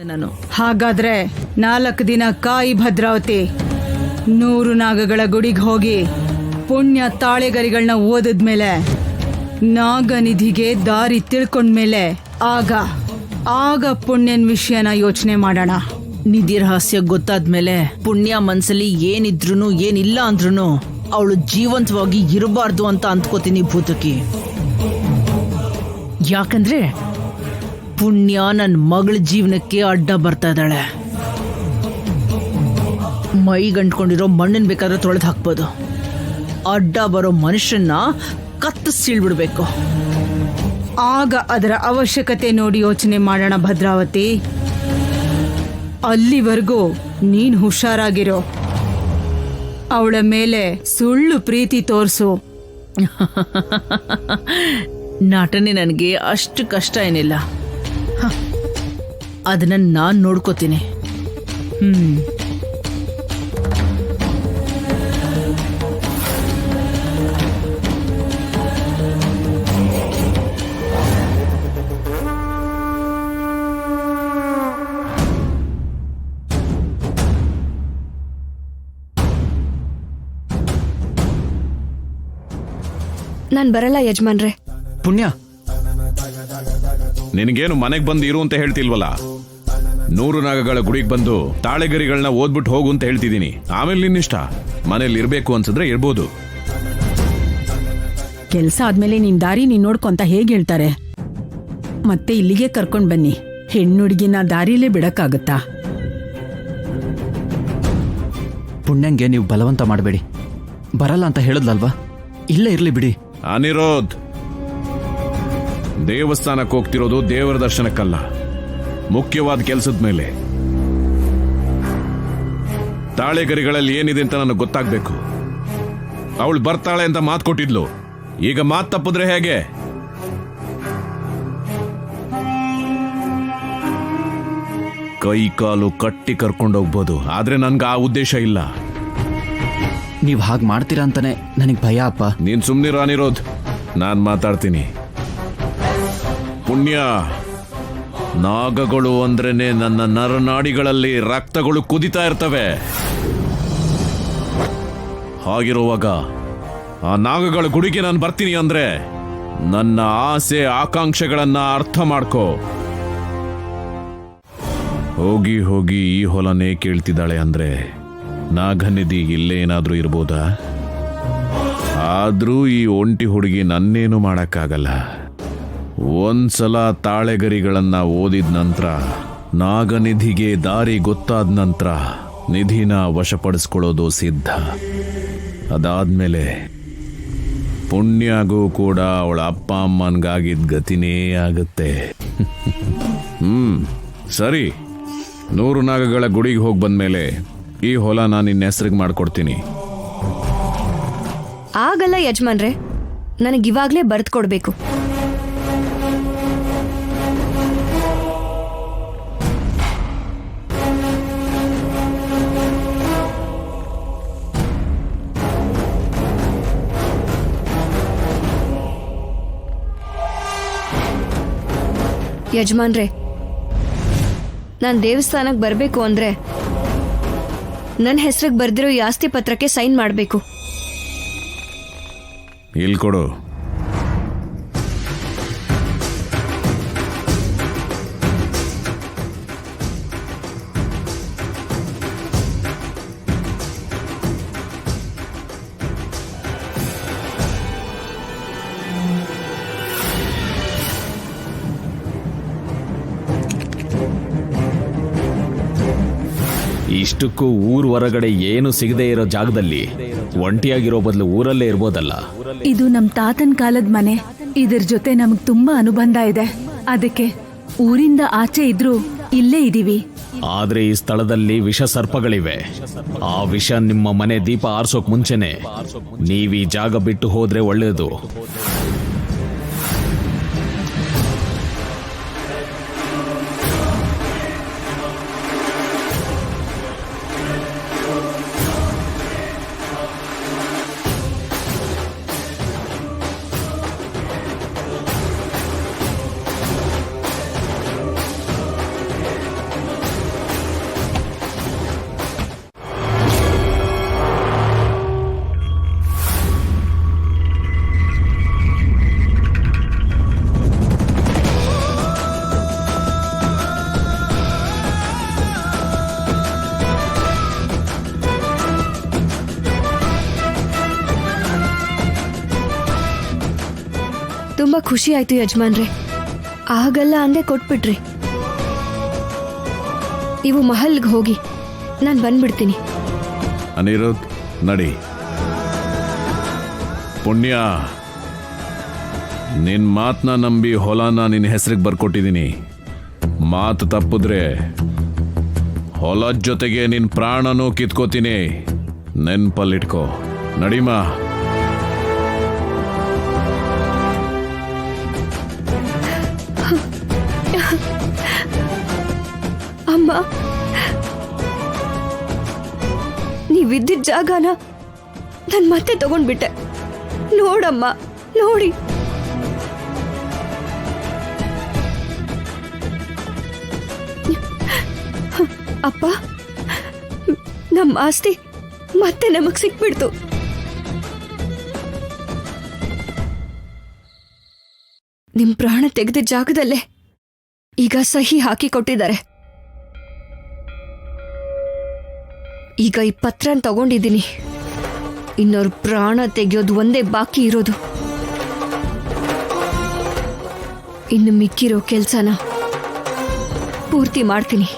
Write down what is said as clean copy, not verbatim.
ನಾನು. ಹಾಗಾದ್ರೆ 4 ದಿನ ಕಾಯಿ ಭದ್ರಾವತಿ. 100 ನಾಗಗಳ ಗುಡಿಗೆ ಹೋಗಿ ಪುಣ್ಯ ತಾಳೆಗರಿಗಳನ್ನ ಓದಿದ್ಮೇಲೆ ನಾಗನಿಧಿಗೆ ದಾರಿ ತಿಳ್ಕೊಂಡ್ಮೇಲೆ ಆಗ ಪುಣ್ಯನ್ ವಿಷಯನ ಯೋಚನೆ ಮಾಡೋಣ. ನಿಧಿ ರಹಸ್ಯ ಗೊತ್ತಾದ್ಮೇಲೆ ಪುಣ್ಯ ಮನ್ಸಲ್ಲಿ ಏನಿದ್ರು ಏನಿಲ್ಲ ಅಂದ್ರೂ ಅವಳು ಜೀವಂತವಾಗಿ ಇರಬಾರ್ದು ಅಂತ ಅಂದ್ಕೋತೀನಿ ಭೂತಕಿ. ಯಾಕಂದ್ರೆ ಪುಣ್ಯ ನನ್ನ ಮಗಳ ಜೀವನಕ್ಕೆ ಅಡ್ಡ ಬರ್ತಾ ಇದ್ದಾಳೆ. ಮೈ ಗಂಟ್ಕೊಂಡಿರೋ ಮಣ್ಣನ್ ಬೇಕಾದ್ರೆ ತೊಳೆದು ಹಾಕ್ಬೋದು, ಅಡ್ಡ ಬರೋ ಮನುಷ್ಯನ್ನ ಕತ್ತರಿಸಿಳ್ಬಿಡ್ಬೇಕು. ಆಗ ಅದರ ಅವಶ್ಯಕತೆ ನೋಡಿ ಯೋಚನೆ ಮಾಡೋಣ ಭದ್ರಾವತಿ. ಅಲ್ಲಿವರೆಗೂ ನೀನ್ ಹುಷಾರಾಗಿರೋ. ಅವಳ ಮೇಲೆ ಸುಳ್ಳು ಪ್ರೀತಿ ತೋರ್ಸು. ನಟನೆ ನನಗೆ ಅಷ್ಟು ಕಷ್ಟ ಏನಿಲ್ಲ, ಅದನ್ನ ನಾನು ನೋಡ್ಕೋತೀನಿ. ನಾನ್ ಬರಲ್ಲ ಯಜಮಾನ್ರೆ. ಪುಣ್ಯ, ನಿನಗೇನು ಮನೆಗೆ ಬಂದು ಇರು ಅಂತ ಹೇಳ್ತಿಲ್ವಲ್ಲ. 100 ನಾಗಗಳ ಗುಡಿಗೆ ಬಂದು ತಾಳೆಗರಿಗಳನ್ನ ಓದ್ಬಿಟ್ಟು ಹೋಗು ಅಂತ ಹೇಳ್ತಿದ್ದೀನಿ. ಆಮೇಲೆ ನಿನ್ನಿಷ್ಟ, ಮನೇಲಿ ಇರ್ಬೇಕು ಅನ್ಸಿದ್ರೆ ಇರ್ಬೋದು. ಕೆಲ್ಸ ಆದ್ಮೇಲೆ ನಿನ್ ದಾರಿ ನೀನ್ ನೋಡ್ಕೊಂತ ಹೇಗ್ ಹೇಳ್ತಾರೆ? ಮತ್ತೆ ಇಲ್ಲಿಗೆ ಕರ್ಕೊಂಡ್ ಬನ್ನಿ. ಹೆಣ್ಣುಡುಗಿನ ದಾರಿಲೇ ಬಿಡಕ್ಕಾಗತ್ತಾ? ಪುಣ್ಯಂಗೆ ನೀವು ಬಲವಂತ ಮಾಡಬೇಡಿ. ಬರಲ್ಲ ಅಂತ ಹೇಳದ್ಲಲ್ವಾ, ಇಲ್ಲೇ ಇರ್ಲಿ ಬಿಡಿ. ಅನಿರೋಧ್, ದೇವಸ್ಥಾನಕ್ಕೆ ಹೋಗ್ತಿರೋದು ದೇವರ ದರ್ಶನಕ್ಕಲ್ಲ, ಮುಖ್ಯವಾದ ಕೆಲಸದ ಮೇಲೆ. ತಾಳೆಗರಿಗಳಲ್ಲಿ ಏನಿದೆ ಅಂತ ನನಗೆ ಗೊತ್ತಾಗ್ಬೇಕು. ಅವಳು ಬರ್ತಾಳೆ ಅಂತ ಮಾತು ಕೊಟ್ಟಿದ್ಲು, ಈಗ ಮಾತು ತಪ್ಪಿದ್ರೆ ಹೇಗೆ? ಕೈ ಕಾಲು ಕಟ್ಟಿ ಕರ್ಕೊಂಡೋಗ್ಬೋದು, ಆದ್ರೆ ನನ್ಗೆ ಆ ಉದ್ದೇಶ ಇಲ್ಲ. ನೀವು ಹಾಗೆ ಮಾಡ್ತೀರಾ ಅಂತಾನೆ ನನಗೆ ಭಯ ಅಪ್ಪ. ನೀನ್ ಸುಮ್ನಿರೋ ಅನಿರೋಧ್, ನಾನ್ ಮಾತಾಡ್ತೀನಿ. ಪುಣ್ಯ, ನಾಗಗಳು ಅಂದ್ರೇನೆ ನನ್ನ ನರನಾಡಿಗಳಲ್ಲಿ ರಕ್ತಗಳು ಕುದಿತಾ ಇರ್ತವೆ. ಹಾಗಿರುವಾಗ ಆ ನಾಗಗಳ ಗುಡಿಗೆ ನಾನು ಬರ್ತೀನಿ ಅಂದ್ರೆ ನನ್ನ ಆಸೆ ಆಕಾಂಕ್ಷೆಗಳನ್ನ ಅರ್ಥ ಮಾಡ್ಕೋ. ಹೋಗಿ ಹೋಗಿ ಈ ಹೊಲನೇ ಕೇಳ್ತಿದ್ದಾಳೆ ಅಂದ್ರೆ ನಾಗನಿಧಿ ಇಲ್ಲೇ ಏನಾದ್ರೂ ಇರ್ಬೋದಾ? ಆದ್ರೂ ಈ ಒಂಟಿ ಹುಡುಗಿ ನನ್ನೇನು ಮಾಡಕ್ಕಾಗಲ್ಲ. ಒಂದ್ಸಲ ತಾಳೆಗರಿಗಳನ್ನ ಓದಿದ ನಂತರ, ನಾಗನಿಧಿಗೆ ದಾರಿ ಗೊತ್ತಾದ ನಂತರ ನಿಧಿನ ವಶಪಡಿಸ್ಕೊಳ್ಳೋದು ಸಿದ್ಧ. ಅದಾದ್ಮೇಲೆ ಪುಣ್ಯಗೂ ಕೂಡ ಅವಳ ಅಪ್ಪ ಅಮ್ಮನ್ಗಾಗಿದ್ದ ಗತಿನೇ ಆಗುತ್ತೆ. ಸರಿ, 100 ನಾಗಗಳ ಗುಡಿಗೆ ಹೋಗಿ ಬಂದ್ಮೇಲೆ ಈ ಹೊಲ ನಾನು ನಿನ್ನ ಹೆಸರಿಗೆ ಮಾಡ್ಕೊಡ್ತೀನಿ. ಆಗಲ್ಲ ಯಜಮಾನ್ರೆ, ನನಗಿವಾಗ್ಲೇ ಬರ್ದು ಕೊಡ್ಬೇಕು. ಯಜಮಾನ್ರೆ, ನಾನು ದೇವಸ್ಥಾನಕ್ಕೆ ಬರಬೇಕು ಅಂದ್ರೆ ನನ್ನ ಹೆಸರಿಗೆ ಬರ್ದಿರೋ ಈ ಆಸ್ತಿ ಪತ್ರಕ್ಕೆ ಸೈನ್ ಮಾಡಬೇಕು. ಇಲ್ಲಿ ಕೊಡು. ಇಷ್ಟಕ್ಕೂ ಊರ್ ಹೊರಗಡೆ ಏನು ಸಿಗದೆ ಇರೋ ಜಾಗದಲ್ಲಿ ಒಂಟಿಯಾಗಿರೋ ಬದಲು ಊರಲ್ಲೇ ಇರ್ಬೋದಲ್ಲ. ಇದು ನಮ್ ತಾತನ್ ಕಾಲದ ಮನೆ. ಇದ್ರ ಜೊತೆ ನಮಗ್ ತುಂಬಾ ಅನುಬಂಧ ಇದೆ. ಅದಕ್ಕೆ ಊರಿಂದ ಆಚೆ ಇದ್ರೂ ಇಲ್ಲೇ ಇದೀವಿ. ಆದ್ರೆ ಈ ಸ್ಥಳದಲ್ಲಿ ವಿಷ ಸರ್ಪಗಳಿವೆ. ಆ ವಿಷ ನಿಮ್ಮ ಮನೆ ದೀಪ ಆರ್ಸೋಕ್ ಮುಂಚೆನೆ ನೀವ್ ಈ ಜಾಗ ಬಿಟ್ಟು ಹೋದ್ರೆ ಒಳ್ಳೇದು. ತುಂಬಾ ಖುಷಿ ಆಯ್ತು ಯಜಮಾನ್ರೆ. ಆಗಲ್ಲ ಅಂದೆ ಕೊಟ್ಬಿಟ್ರಿ. ನೀವು ಮಹಲ್ಗೆ ಹೋಗಿ, ನಾನು ಬಂದ್ಬಿಡ್ತೀನಿ. ಅನಿರುದ್ಧ್ ನಡಿ. ಪುಣ್ಯ, ನಿನ್ ಮಾತನ್ನ ನಂಬಿ ಹೊಲನ ನಿನ್ನ ಹೆಸರಿಗೆ ಬರ್ಕೊಟ್ಟಿದ್ದೀನಿ. ಮಾತು ತಪ್ಪಿದ್ರೆ ಹೊಲದ ಜೊತೆಗೆ ನಿನ್ ಪ್ರಾಣನೂ ಕಿತ್ಕೋತೀನಿ. ನೆನ್ಪಲ್ಲಿಟ್ಕೋ. ನಡಿಮಾ. ಅಮ್ಮ, ನೀವಿದ್ದಿದ್ದ ಜಾಗನ ನಾನು ಮತ್ತೆ ತಗೊಂಡ್ಬಿಟ್ಟೆ. ನೋಡಮ್ಮ, ನೋಡಿ. ಅಪ್ಪ, ನಮ್ಮ ಆಸ್ತಿ ಮತ್ತೆ ನಮಗ್ ಸಿಕ್ಬಿಡ್ತು. ನಿಮ್ ಪ್ರಾಣ ತೆಗೆದ ಜಾಗದಲ್ಲೇ ಈಗ ಸಹಿ ಹಾಕಿ ಕೊಟ್ಟಿದ್ದಾರೆ. ಈಗ ಈ ಪತ್ರನ ತಗೊಂಡಿದ್ದೀನಿ. ಇನ್ನೊರ್ ಪ್ರಾಣ ತೆಗೆಯೋದು ಒಂದೇ ಬಾಕಿ ಇರೋದು. ಇನ್ನು ಮಿಕ್ಕಿರೋ ಕೆಲ್ಸನ ಪೂರ್ತಿ ಮಾಡ್ತೀನಿ.